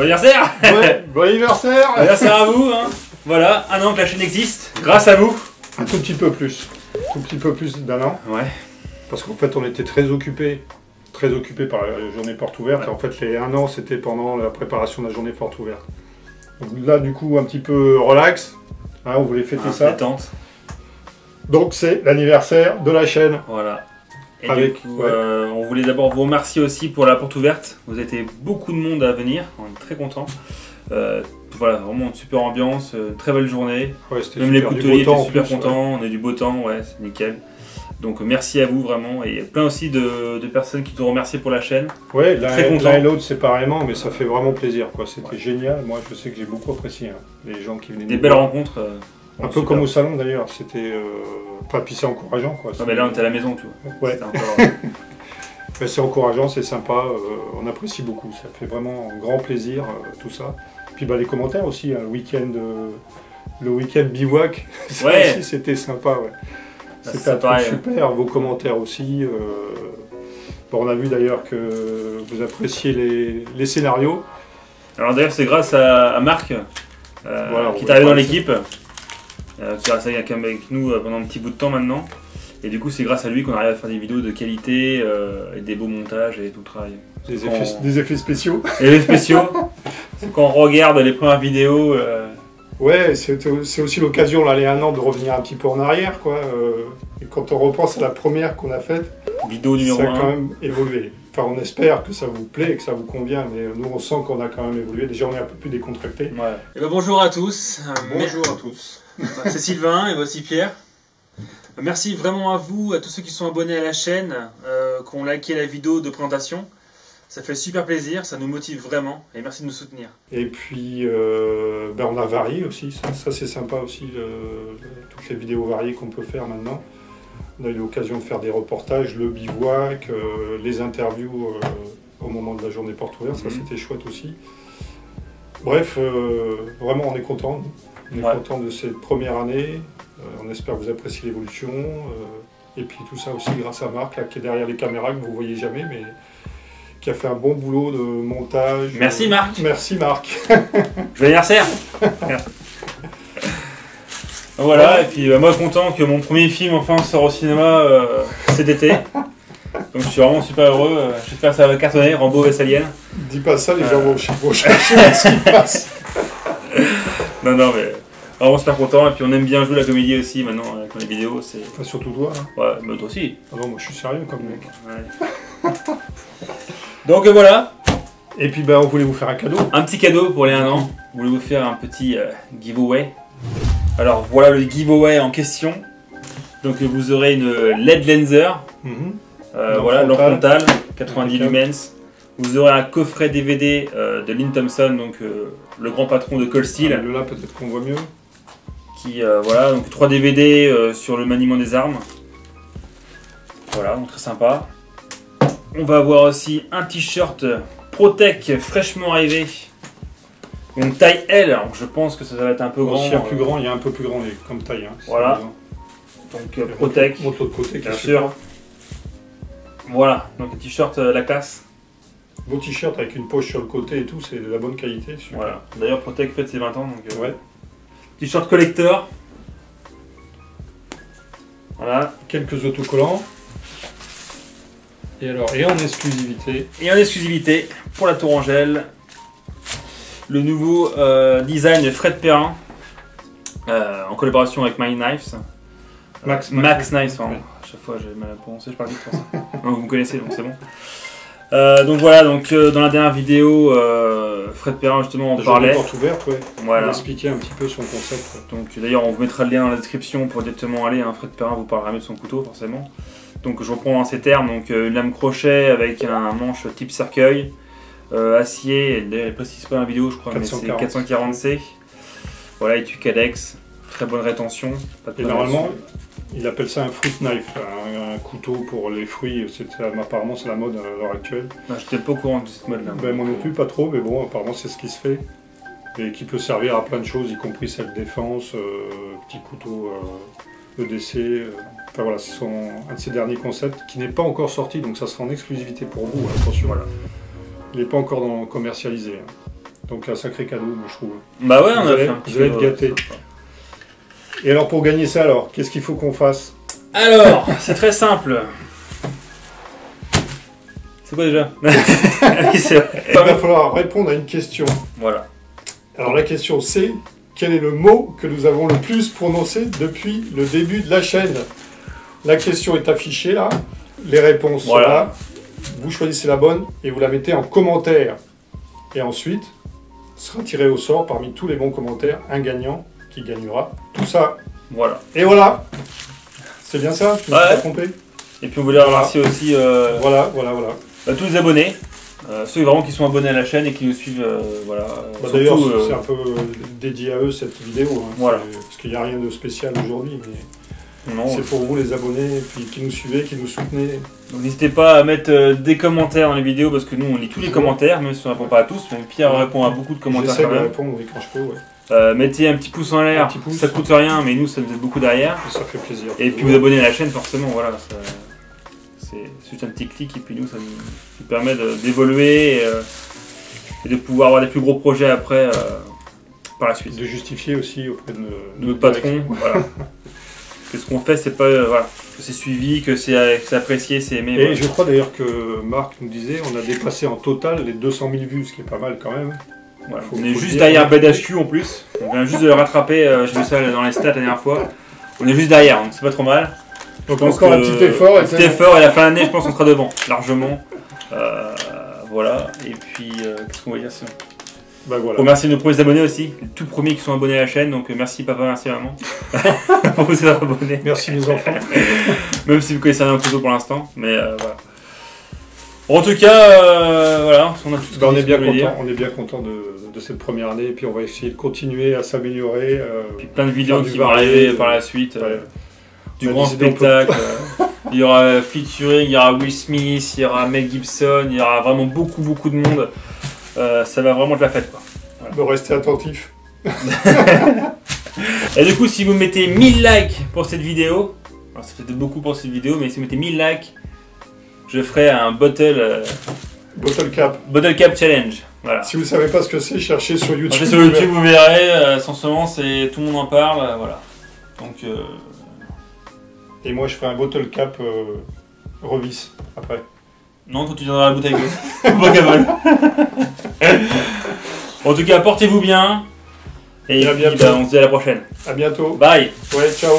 Bon anniversaire. Ouais, bon anniversaire. Bon anniversaire à vous, hein. Voilà, un an que la chaîne existe, grâce à vous. Un tout petit peu plus. Un tout petit peu plus d'un an. Ouais. Parce qu'en fait, on était très occupés par la journée porte ouverte. Ouais. Et en fait, les 1 an, c'était pendant la préparation de la journée porte ouverte. Donc là, du coup, un petit peu relax. Hein, on voulait fêter ça. Détente. Donc, c'est l'anniversaire de la chaîne. Voilà. Et Avec, du coup, ouais. on voulait d'abord vous remercier aussi pour la porte ouverte. Vous avez été beaucoup de monde à venir, on est très contents. Voilà, vraiment une super ambiance, très belle journée. Ouais, c'était Même les super. couteliers Du beau temps, étaient super en plus, contents, on a du beau temps, ouais, c'est nickel. Donc merci à vous vraiment, et plein aussi de personnes qui t'ont remercié pour la chaîne. Ouais, Très content. l'un et l'autre séparément, mais ça fait vraiment plaisir, quoi. C'était Ouais. génial. Moi, je sais que j'ai beaucoup apprécié, hein, les gens qui venaient. Des nous belles voir. rencontres. Un peu comme au salon d'ailleurs. C'était, enfin, puis c'est encourageant, quoi. Ah, mais là on était à la maison, tu vois. Ouais. C'était encore, Ben, c'est encourageant, c'est sympa, on apprécie beaucoup, ça fait vraiment un grand plaisir tout ça. Puis ben, les commentaires aussi, hein, le week-end bivouac, ça Ouais. aussi c'était sympa. Ouais. c'est C'était un truc pareil, super, vos commentaires aussi. Bon, on a vu d'ailleurs que vous appréciez les scénarios. Alors d'ailleurs c'est grâce à Marc Voilà, qui on est arrivé va dans parler l'équipe, qui est resté avec nous pendant un petit bout de temps maintenant. Et du coup c'est grâce à lui qu'on arrive à faire des vidéos de qualité et des beaux montages et tout le travail. des effets spéciaux. Et les spéciaux, c'est quand on regarde les premières vidéos. Ouais, c'est aussi l'occasion, là, les 1 an, de revenir un petit peu en arrière, quoi. Et quand on repense à la première qu'on a faite, Vidéo numéro ça a quand 1. même évolué. Enfin, on espère que ça vous plaît et que ça vous convient, mais nous, on sent qu'on a quand même évolué. Déjà, on est un peu plus décontracté. Ouais. Eh ben, bonjour à tous. Bonjour à tous. C'est Sylvain et voici Pierre. Merci vraiment à vous, à tous ceux qui sont abonnés à la chaîne, qui ont liké la vidéo de présentation. Ça fait super plaisir, ça nous motive vraiment et merci de nous soutenir. Et puis, ben, on a varié aussi. Ça c'est sympa aussi, toutes les vidéos variées qu'on peut faire maintenant. On a eu l'occasion de faire des reportages, le bivouac, les interviews au moment de la journée porte ouverte. Ça, c'était chouette aussi. Bref, vraiment, on est content. On est content de cette première année. On espère que vous appréciez l'évolution. Et puis tout ça aussi grâce à Marc, là, qui est derrière les caméras, que vous ne voyez jamais, mais qui a fait un bon boulot de montage. Merci Marc. Merci Marc. Joyeux anniversaire. Voilà, et puis moi content que mon premier film enfin sort au cinéma cet été. Donc je suis vraiment super heureux. J'espère que ça va cartonner, Rambo Vessalienne. Dis pas ça, les gens vont chercher ce qui passe. Non, mais vraiment super content. Et puis on aime bien jouer la comédie aussi maintenant avec les vidéos. Enfin, surtout toi. Hein. Ouais, mais toi aussi. Ah non, moi je suis sérieux comme mec. Ouais. Donc voilà, Et puis ben, on voulait vous faire un cadeau. un petit cadeau pour les 1 an. On voulait vous faire un petit giveaway. Alors voilà le giveaway en question. Donc vous aurez une LED Lenser. Voilà, lampe frontale, 90 lumens. Vous aurez un coffret DVD de Lynn Thompson, donc le grand patron de Cold Steel. Le là, peut-être qu'on voit mieux. Qui, voilà, donc 3 DVD sur le maniement des armes. Voilà, donc très sympa. On va avoir aussi un t-shirt Protec fraîchement arrivé. Une taille L, alors je pense que ça va être un peu grand. S'il y a plus grand, il y a un peu plus grand comme taille. Hein, voilà. Donc Protec. Montre l'autre côté, bien sûr. Voilà, donc un t-shirt la classe. Beau t-shirt avec une poche sur le côté et tout, c'est de la bonne qualité. Super. Voilà. D'ailleurs Protec fête ses 20 ans, donc Ouais. t-shirt collector. Voilà. Quelques autocollants. Et alors, et en exclusivité. Et en exclusivité pour la Tourangelle, le nouveau design de Fred Perrin en collaboration avec My Knives. Max Knives, pardon. À chaque fois j'ai mal à prononcer, je parle vite pour ça. Non, vous me connaissez donc c'est bon. Donc voilà, donc dans la dernière vidéo, Fred Perrin justement en parlait. Porte ouverte, ouais. Voilà. Il expliquait un petit peu son concept. Donc d'ailleurs on vous mettra le lien dans la description pour directement aller. Fred Perrin vous parlera mieux de son couteau forcément. Donc je reprends dans ces termes, donc une lame crochet avec un manche type cercueil, acier, elle ne précise pas dans la vidéo je crois, mais c'est 440C. Voilà, étui Cadex, très bonne rétention. Pas de et normalement, il appelle ça un fruit knife, un couteau pour les fruits. Apparemment c'est la mode à l'heure actuelle. J'étais pas au courant de cette mode là. Ben, moi non plus, pas trop, mais bon, apparemment c'est ce qui se fait. Et qui peut servir à plein de choses, y compris self-défense, petit couteau EDC. Enfin voilà, c'est un de ses derniers concepts qui n'est pas encore sorti, donc ça sera en exclusivité pour vous, attention. Voilà. Il n'est pas encore commercialisé. Hein. Donc un sacré cadeau, moi, je trouve. Bah ouais, on Vous a allez- fait un petit vous allez être peu, gâtés. Et alors pour gagner ça, alors, qu'est-ce qu'il faut qu'on fasse? Alors, c'est très simple. C'est quoi déjà? Oui, c'est vrai. Il va falloir répondre à une question. Voilà. Alors la question c'est, quel est le mot que nous avons le plus prononcé depuis le début de la chaîne? La question est affichée là, les réponses Voilà. sont là, vous choisissez la bonne et vous la mettez en commentaire. Et ensuite, sera tiré au sort parmi tous les bons commentaires, un gagnant qui gagnera tout ça. Voilà. Et voilà. C'est bien ça? Je ne me suis Ouais. pas trompé? Et puis on voulait remercier aussi Voilà. tous les abonnés. Ceux vraiment qui sont abonnés à la chaîne et qui nous suivent. Voilà. Bah, Surtout, d'ailleurs, c'est un peu dédié à eux cette vidéo. Hein. Voilà. Parce qu'il n'y a rien de spécial aujourd'hui. Mais non, c'est pour vous les abonnés puis, qui nous suivez, qui nous soutenez. donc n'hésitez pas à mettre des commentaires dans les vidéos parce que nous on lit tous les commentaires, même si on ne répond pas à tous. Même Pierre répond à beaucoup de commentaires J'essaie quand de même. répondre oui, quand je peux. Ouais. Mettez un petit pouce en l'air, Un petit pouce. ça coûte rien, mais nous ça nous aide beaucoup derrière. Ça fait plaisir. Et puis vous abonnez à la chaîne forcément, voilà. C'est juste un petit clic et puis nous ça nous permet d'évoluer et de pouvoir avoir des plus gros projets après par la suite. De justifier aussi auprès de Notre patron, voilà. Que ce qu'on fait, c'est pas voilà, que c'est suivi, que c'est apprécié, c'est aimé. Et voilà. je crois d'ailleurs que Marc nous disait, on a dépassé en total les 200 000 vues, ce qui est pas mal quand même. Voilà. Faut- On est faut juste dire. derrière BDHQ en plus. On vient juste de le rattraper. J'ai vu ça dans les stats la dernière fois. On est juste derrière, donc c'est pas trop mal. Donc Je pense encore un que- petit effort. Un petit effort et à la fin de l'année, je pense qu'on sera devant, largement. Voilà. Et puis, qu'est-ce qu'on va dire sinon? Bah voilà. Remercier nos premiers abonnés aussi, les tout premiers qui sont abonnés à la chaîne. Donc merci papa, merci maman pour vous être abonnés. Merci les enfants. Même si vous connaissez rien au photo pour l'instant, mais voilà. En tout cas, voilà, on a tout ce Bah, qu'on on est bien voulait dire. content. On est bien content de cette première année. Et puis on va essayer de continuer à s'améliorer. Puis plein de vidéos Faire du qui vont varié, arriver par la suite. ouais. Du On a grand décidé un peu- spectacle. Il y aura featuring, il y aura Will Smith, il y aura Mel Gibson, il y aura vraiment beaucoup de monde. Ça va vraiment être la fête, quoi. De rester attentif. Et du coup, si vous mettez 1000 likes pour cette vidéo, alors ça fait beaucoup pour cette vidéo, mais si vous mettez 1000 likes, je ferai un bottle Bottle cap. challenge. Voilà. Si vous savez pas ce que c'est, cherchez sur YouTube. Entrez sur YouTube, vous verrez, sans semence, et tout le monde en parle, voilà. Donc, Et moi je ferai un bottle cap revis après. non, toi tu viendras à la bouteille de Pokéball. En tout cas, portez-vous bien, et Et à puis, bientôt. bah, on se dit à la prochaine. À bientôt. Bye. Ouais, ciao.